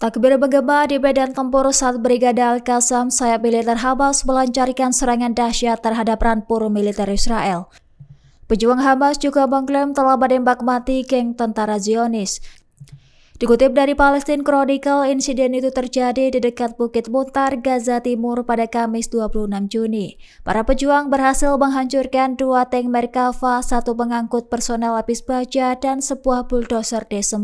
Takbir bergema di medan tempur saat Brigade Al-Qassam sayap militer Hamas melancarkan serangan dahsyat terhadap rampur militer Israel. Pejuang Hamas juga mengklaim telah menembak mati geng tentara Zionis. Dikutip dari Palestine Chronicle, insiden itu terjadi di dekat Bukit Muntar, Gaza Timur pada Kamis 26 Juni. Para pejuang berhasil menghancurkan 2 tank Merkava, 1 pengangkut personel lapis baja, dan sebuah bulldozer D9.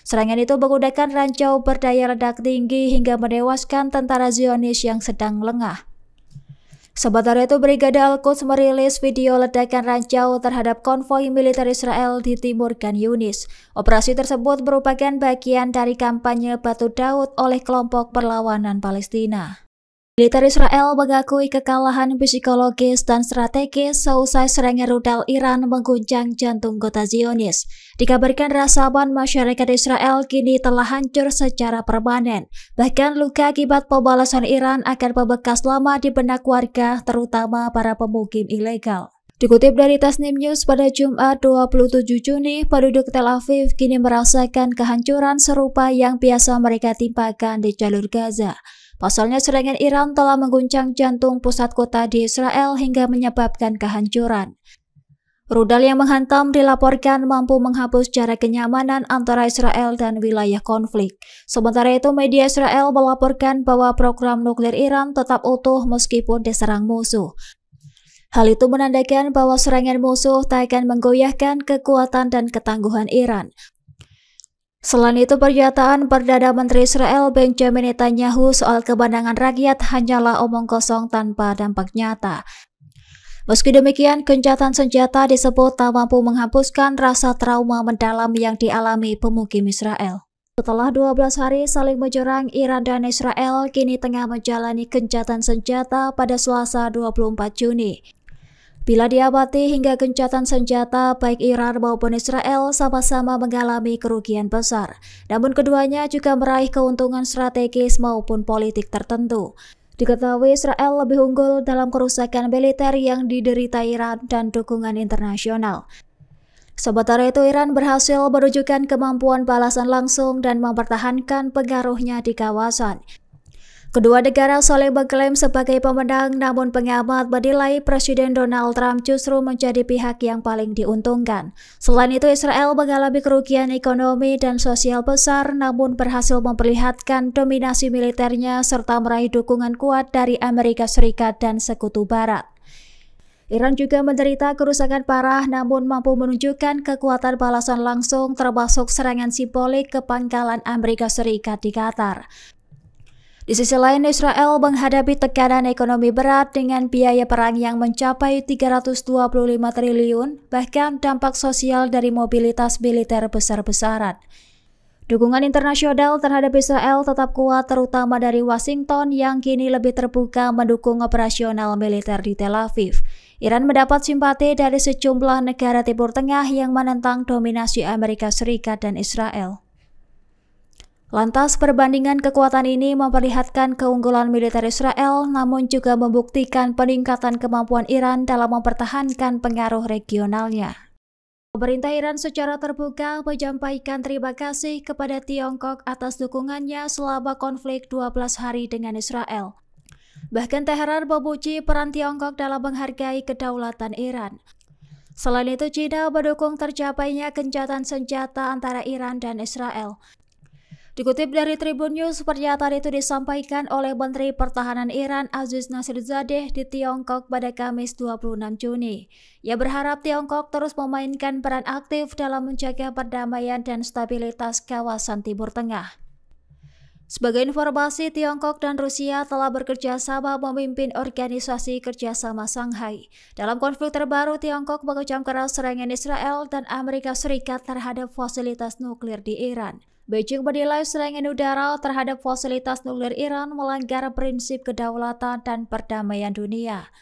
Serangan itu menggunakan rancau berdaya ledak tinggi hingga menewaskan tentara Zionis yang sedang lengah. Sementara itu, Brigade Al-Quds merilis video ledakan rancau terhadap konvoi militer Israel di timur Khan Yunis. Operasi tersebut merupakan bagian dari kampanye Batu Daud oleh kelompok perlawanan Palestina. Militer Israel mengakui kekalahan psikologis dan strategis seusai serangan rudal Iran mengguncang jantung kota Zionis. Dikabarkan rasa aman masyarakat Israel kini telah hancur secara permanen. Bahkan luka akibat pembalasan Iran akan membekas lama di benak warga, terutama para pemukim ilegal. Dikutip dari Tasnim News pada Jumat 27 Juni, penduduk Tel Aviv kini merasakan kehancuran serupa yang biasa mereka timpakan di jalur Gaza. Pasalnya, serangan Iran telah mengguncang jantung pusat kota di Israel hingga menyebabkan kehancuran. Rudal yang menghantam dilaporkan mampu menghapus jarak kenyamanan antara Israel dan wilayah konflik. Sementara itu, media Israel melaporkan bahwa program nuklir Iran tetap utuh meskipun diserang musuh. Hal itu menandakan bahwa serangan musuh tak akan menggoyahkan kekuatan dan ketangguhan Iran. Selain itu, pernyataan Perdana Menteri Israel Benjamin Netanyahu soal kemenangan rakyat hanyalah omong kosong tanpa dampak nyata. Meski demikian, gencatan senjata disebut tak mampu menghapuskan rasa trauma mendalam yang dialami pemukim Israel. Setelah 12 hari saling menyerang, Iran dan Israel kini tengah menjalani gencatan senjata pada Selasa 24 Juni. Bila diamati hingga gencatan senjata, baik Iran maupun Israel sama-sama mengalami kerugian besar. Namun keduanya juga meraih keuntungan strategis maupun politik tertentu. Diketahui Israel lebih unggul dalam kerusakan militer yang diderita Iran dan dukungan internasional. Sementara itu, Iran berhasil menunjukkan kemampuan balasan langsung dan mempertahankan pengaruhnya di kawasan. Kedua negara saling mengklaim sebagai pemenang, namun pengamat menilai Presiden Donald Trump justru menjadi pihak yang paling diuntungkan. Selain itu, Israel mengalami kerugian ekonomi dan sosial besar, namun berhasil memperlihatkan dominasi militernya serta meraih dukungan kuat dari Amerika Serikat dan Sekutu Barat. Iran juga menderita kerusakan parah, namun mampu menunjukkan kekuatan balasan langsung, termasuk serangan simbolik ke pangkalan Amerika Serikat di Qatar. Di sisi lain, Israel menghadapi tekanan ekonomi berat dengan biaya perang yang mencapai 325 triliun, bahkan dampak sosial dari mobilitas militer besar-besaran. Dukungan internasional terhadap Israel tetap kuat, terutama dari Washington yang kini lebih terbuka mendukung operasional militer di Tel Aviv. Iran mendapat simpati dari sejumlah negara Timur Tengah yang menentang dominasi Amerika Serikat dan Israel. Lantas, perbandingan kekuatan ini memperlihatkan keunggulan militer Israel, namun juga membuktikan peningkatan kemampuan Iran dalam mempertahankan pengaruh regionalnya. Pemerintah Iran secara terbuka menyampaikan terima kasih kepada Tiongkok atas dukungannya selama konflik 12 hari dengan Israel. Bahkan Teheran memuji peran Tiongkok dalam menghargai kedaulatan Iran. Selain itu, China mendukung tercapainya gencatan senjata antara Iran dan Israel. Dikutip dari Tribun News, pernyataan itu disampaikan oleh Menteri Pertahanan Iran Aziz Nasirzadeh di Tiongkok pada Kamis 26 Juni. Ia berharap Tiongkok terus memainkan peran aktif dalam menjaga perdamaian dan stabilitas kawasan Timur Tengah. Sebagai informasi, Tiongkok dan Rusia telah bekerja sama memimpin Organisasi Kerjasama Shanghai. Dalam konflik terbaru, Tiongkok mengecam keras serangan Israel dan Amerika Serikat terhadap fasilitas nuklir di Iran. Beijing menilai serangan udara terhadap fasilitas nuklir Iran melanggar prinsip kedaulatan dan perdamaian dunia.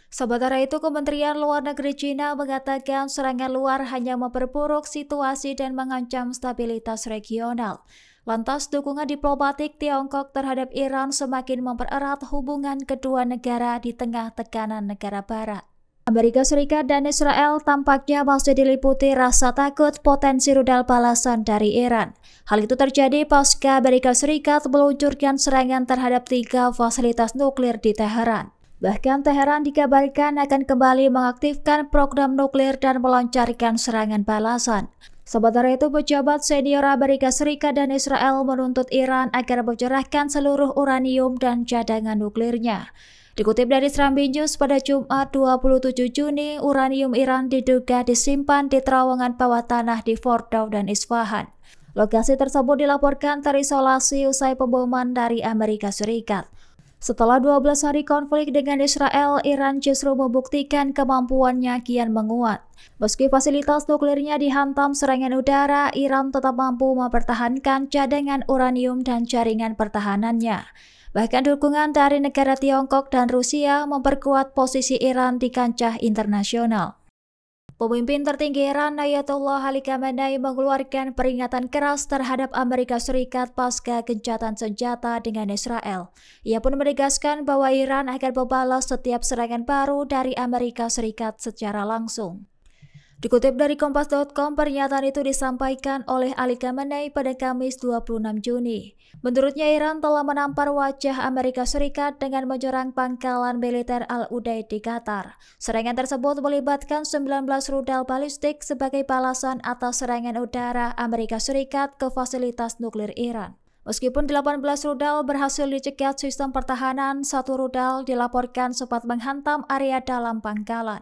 Sementara itu, Kementerian Luar Negeri China mengatakan serangan luar hanya memperburuk situasi dan mengancam stabilitas regional. Lantas, dukungan diplomatik Tiongkok terhadap Iran semakin mempererat hubungan kedua negara di tengah tekanan negara Barat. Amerika Serikat dan Israel tampaknya masih diliputi rasa takut potensi rudal balasan dari Iran. Hal itu terjadi pasca Amerika Serikat meluncurkan serangan terhadap 3 fasilitas nuklir di Teheran. Bahkan Teheran dikabarkan akan kembali mengaktifkan program nuklir dan melancarkan serangan balasan. Sementara itu, pejabat senior Amerika Serikat dan Israel menuntut Iran agar menyerahkan seluruh uranium dan cadangan nuklirnya. Dikutip dari Serambi News, pada Jumat 27 Juni, uranium Iran diduga disimpan di terowongan bawah tanah di Fordow dan Isfahan. Lokasi tersebut dilaporkan terisolasi usai pemboman dari Amerika Serikat. Setelah 12 hari konflik dengan Israel, Iran justru membuktikan kemampuannya kian menguat. Meski fasilitas nuklirnya dihantam serangan udara, Iran tetap mampu mempertahankan cadangan uranium dan jaringan pertahanannya. Bahkan dukungan dari negara Tiongkok dan Rusia memperkuat posisi Iran di kancah internasional. Pemimpin tertinggi Iran, Ayatollah Ali Khamenei, mengeluarkan peringatan keras terhadap Amerika Serikat pasca gencatan senjata dengan Israel. Ia pun menegaskan bahwa Iran akan membalas setiap serangan baru dari Amerika Serikat secara langsung. Dikutip dari Kompas.com, pernyataan itu disampaikan oleh Ali Khamenei pada Kamis 26 Juni. Menurutnya, Iran telah menampar wajah Amerika Serikat dengan menyerang pangkalan militer Al-Udeid di Qatar. Serangan tersebut melibatkan 19 rudal balistik sebagai balasan atas serangan udara Amerika Serikat ke fasilitas nuklir Iran. Meskipun 18 rudal berhasil dicegat sistem pertahanan, 1 rudal dilaporkan sempat menghantam area dalam pangkalan.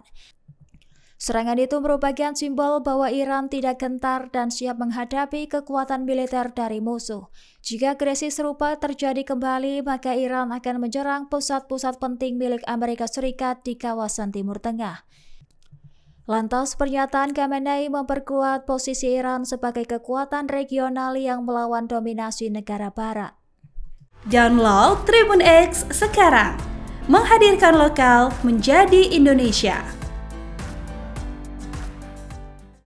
Serangan itu merupakan simbol bahwa Iran tidak gentar dan siap menghadapi kekuatan militer dari musuh. Jika krisis serupa terjadi kembali, maka Iran akan menyerang pusat-pusat penting milik Amerika Serikat di kawasan Timur Tengah. Lantas, pernyataan Khamenei memperkuat posisi Iran sebagai kekuatan regional yang melawan dominasi negara Barat. Download Tribun X sekarang, menghadirkan lokal menjadi Indonesia.